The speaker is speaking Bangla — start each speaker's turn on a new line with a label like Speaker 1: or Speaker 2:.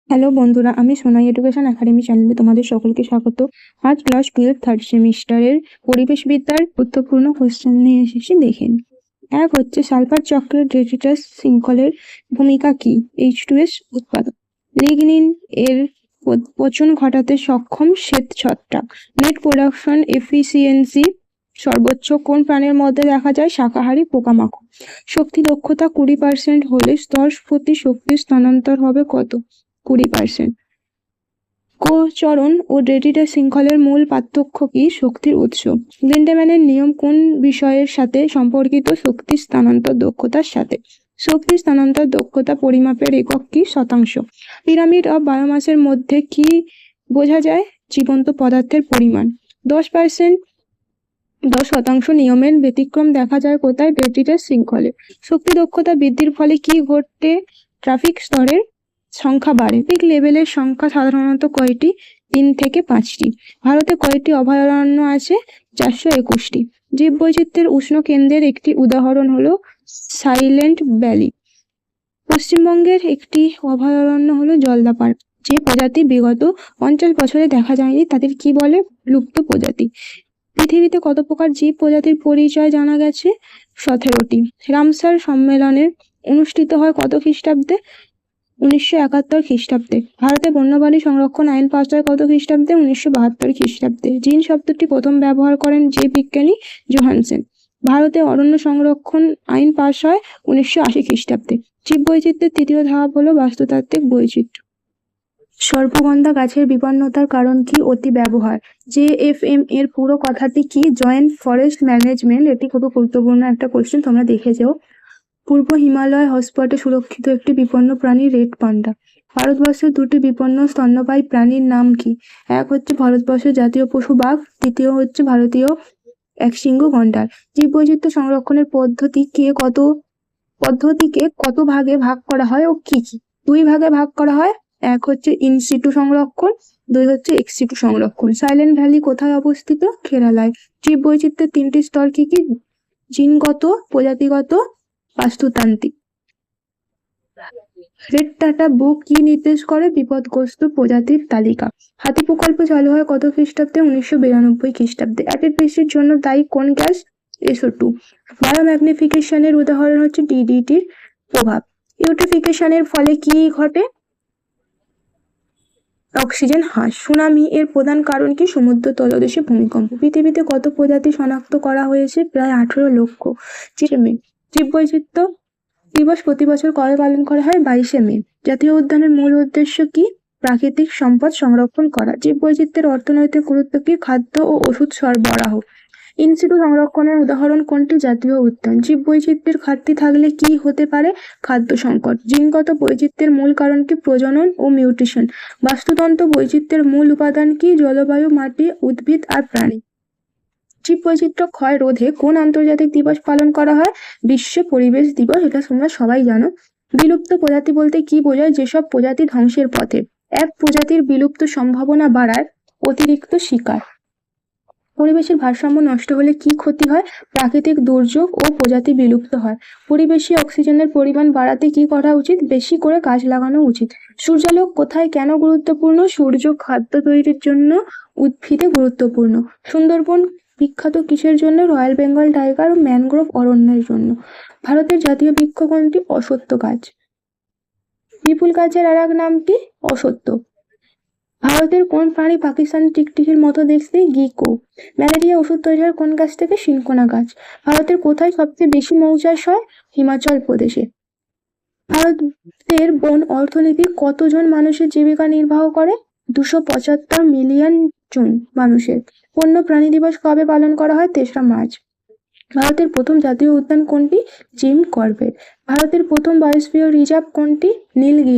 Speaker 1: হ্যালো বন্ধুরা, আমি সোনাই এডুকেশন একাডেমি চ্যানেলে তোমাদের সকলকে স্বাগত। আজ ক্লাস 12 থার্ড সেমিস্টারের পরিবেশবিদ্যার গুরুত্বপূর্ণ কোশ্চেন নিয়ে এসেছি, দেখেন। এক হচ্ছে সালফার চক্রের ডেট্রিটাস শৃঙ্খলের ভূমিকা কি? H2S উৎপাদন। লিগনিন এর পচন ঘটাতে সক্ষম শ্বেত ছত্রাক। নেট প্রোডাকশন এফিসিয়েন্সি সর্বোচ্চ কোন প্রাণীর মধ্যে দেখা যায়? শাকাহারী পোকামাকড়। শক্তি দক্ষতা 20% হলে স্তর প্রতি শক্তির স্থানান্তর হবে কত? 20%। কোচরণ ও ডেট্রিটাস শৃঙ্খলের মূল পার্থক্য কি? শক্তির উৎস। লিন্ডেম্যানের নিয়ম কোন বিষয়ের সাথে সম্পর্কিত? শক্তি স্থানান্তর দক্ষতার সাথে। শক্তি স্থানান্তর দক্ষতা পরিমাপের একক কি? শতাংশ। পিরামিড অফ বায়োমাসের মধ্যে কি বোঝা যায়? জীবন্ত পদার্থের পরিমাণ। 10% নিয়মের ব্যতিক্রম দেখা যায় কোথায়? ডেট্রিটাস শৃঙ্খলে। শক্তি দক্ষতা বৃদ্ধির ফলে কি ঘটে? ট্রাফিক স্তরের সংখ্যা বাড়ে। পিক লেভেলের সংখ্যা সাধারণত কয়টি? 3 থেকে 5টি। ভারতে কয়টি অভয়ারণ্য আছে? 421টি। জীববৈচিত্র্যের উষ্ণ কেন্দ্রের একটি উদাহরণ হলো সাইলেন্ট ভ্যালি। পশ্চিমবঙ্গের একটি অভয়ারণ্য হলো জলদাপাড়া। যে প্রজাতি বিগত 50 বছরে দেখা যায়নি তাদের কি বলে? লুপ্ত প্রজাতি। পৃথিবীতে কত প্রকার জীব প্রজাতির পরিচয় জানা গেছে? 17টি। রামসার সম্মেলনের অনুষ্ঠিত হয় কত খ্রিস্টাব্দে? 1971 খ্রিস্টাব্দে। ভারতে বন্যপ্রাণী সংরক্ষণ আইন পাস হয় কত খ্রিস্টাব্দে? 1972 খ্রিস্টাব্দে। জিন শব্দটি প্রথম ব্যবহার করেন যে বিজ্ঞানী? জোহানসেন। ভারতে অরণ্য সংরক্ষণ আইন পাস হয় 1980 খ্রিস্টাব্দে। জীববৈচিত্র্যের তৃতীয় ধাপ হলো বাস্তুতাত্ত্বিক বৈচিত্র্য। সর্পগন্ধা গাছের বিপন্নতার কারণ কি? অতি ব্যবহার। JFM এর পুরো কথাটি কি? Joint forest management. এটি খুব গুরুত্বপূর্ণ একটা কোশ্চেন, তোমরা দেখে যাও। পূর্ব হিমালয় হটস্পটে সুরক্ষিত একটি বিপন্ন প্রাণী রেড পান্ডা। ভারতবর্ষের দুটি বিপন্ন স্তন্যপায়ী প্রাণীর নাম কি? এক হচ্ছে ভারতবর্ষের জাতীয় পশু বাঘ, দ্বিতীয় হচ্ছে ভারতীয় একশৃঙ্গ গন্ডার। জীববৈচিত্র্য সংরক্ষণের পদ্ধতিকে কত ভাগে ভাগ করা হয় ও কি কি? 2 ভাগে ভাগ করা হয়। এক হচ্ছে ইনসিটু সংরক্ষণ, 2 হচ্ছে এক্সিটু সংরক্ষণ। সাইলেন্ট ভ্যালি কোথায় অবস্থিত? কেরালায়। জীববৈচিত্র্যের 3টি স্তর কি কি? জিনগত, প্রজাতিগত, বাস্তুতান্ত্রিক। রেড টাটা বুক কি নির্দেশ করে? বিপদগ্রস্ত প্রজাতির তালিকা। হাতি প্রকল্প চালু হয় কত খ্রিস্টাব্দে? 1992 খ্রিস্টাব্দে। অ্যাসিড বৃষ্টির জন্য দায়ী কোন গ্যাস? SO2। বায়োম্যাগনিফিকেশনের উদাহরণ হচ্ছে DDTর প্রভাব। ইউট্রিফিকেশনের ফলে কি ঘটে? অক্সিজেন হ্রাস। সুনামি এর প্রধান কারণ কি? সমুদ্র তলদেশে ভূমিকম্প। পৃথিবীতে কত প্রজাতি শনাক্ত করা হয়েছে? প্রায় 18 লক্ষ। জীববৈচিত্র্য দিবস প্রতি বছর কবে পালন করা হয়? 22শে মে। জাতীয় উদ্যানের মূল উদ্দেশ্য কি? প্রাকৃতিক সম্পদ সংরক্ষণ করা। জীববৈচিত্র্যের অর্থনৈতিক গুরুত্ব কি? খাদ্য ও ওষুধ সরবরাহ। ইনসিটু সংরক্ষণের উদাহরণ কোনটি? জাতীয় উদ্যান। জীববৈচিত্র্যের ঘাটতি থাকলে কি হতে পারে? খাদ্য সংকট। জিনগত বৈচিত্র্যের মূল কারণ কি? প্রজনন ও মিউটেশন। বাস্তুতন্ত্র বৈচিত্র্যের মূল উপাদান কি? জলবায়ু, মাটি, উদ্ভিদ আর প্রাণী। জীববৈচিত্র্য ক্ষয় রোধে কোন আন্তর্জাতিক দিবস পালন করা হয়? বিশ্ব পরিবেশ দিবস। এটা তোমরা সবাই জানো। বিলুপ্ত প্রজাতি বলতে কি বোঝায়? যেসব প্রজাতি ধ্বংসের পথে। এক প্রজাতির বিলুপ্ত সম্ভাবনা বাড়ায় অতিরিক্ত শিকার। পরিবেশের ভারসাম্য নষ্ট হলে কি ক্ষতি হয়? প্রাকৃতিক দুর্যোগ ও প্রজাতি বিলুপ্ত হয়। পরিবেশে অক্সিজেনের পরিমাণ বাড়াতে কি করা উচিত? বেশি করে গাছ লাগানো উচিত। সূর্যালোক কোথায় কেন গুরুত্বপূর্ণ? সূর্য খাদ্য তৈরির জন্য, উদ্ভিদে গুরুত্বপূর্ণ। সুন্দরবন বিখ্যাত কিসের জন্য? রয়্যাল বেঙ্গল টাইগার ও ম্যানগ্রোভ অরণ্যের জন্য। ভারতের জাতীয় বৃক্ষ কোনটি? অশ্বত্থ গাছ। বিপুল গাছের আর এক নাম কি? অশ্বত্থ। ভারতের কোন প্রাণী পাকিস্তানি টিকটিকির মতো দেখতে? গিকো। ম্যালেরিয়া ওষুধ তৈরি হয় কোন গাছ থেকে? সিনকোনা গাছ। ভারতের কোথায় সবচেয়ে বেশি মৌ চাষ হয়? হিমাচল প্রদেশে। ভারতের বন অর্থনীতি কতজন মানুষের জীবিকা নির্বাহ করে? 275 মিলিয়ন জন মানুষের। বন্য প্রাণী দিবস কবে পালন করা হয়? 3রা মার্চ। ভারতের প্রথম জাতীয় উদ্যান কোনটি? Jim Corbett. ভারতের প্রথম বায়োস্ফিয়ার রিজার্ভ কোনটি? নীলগিরি।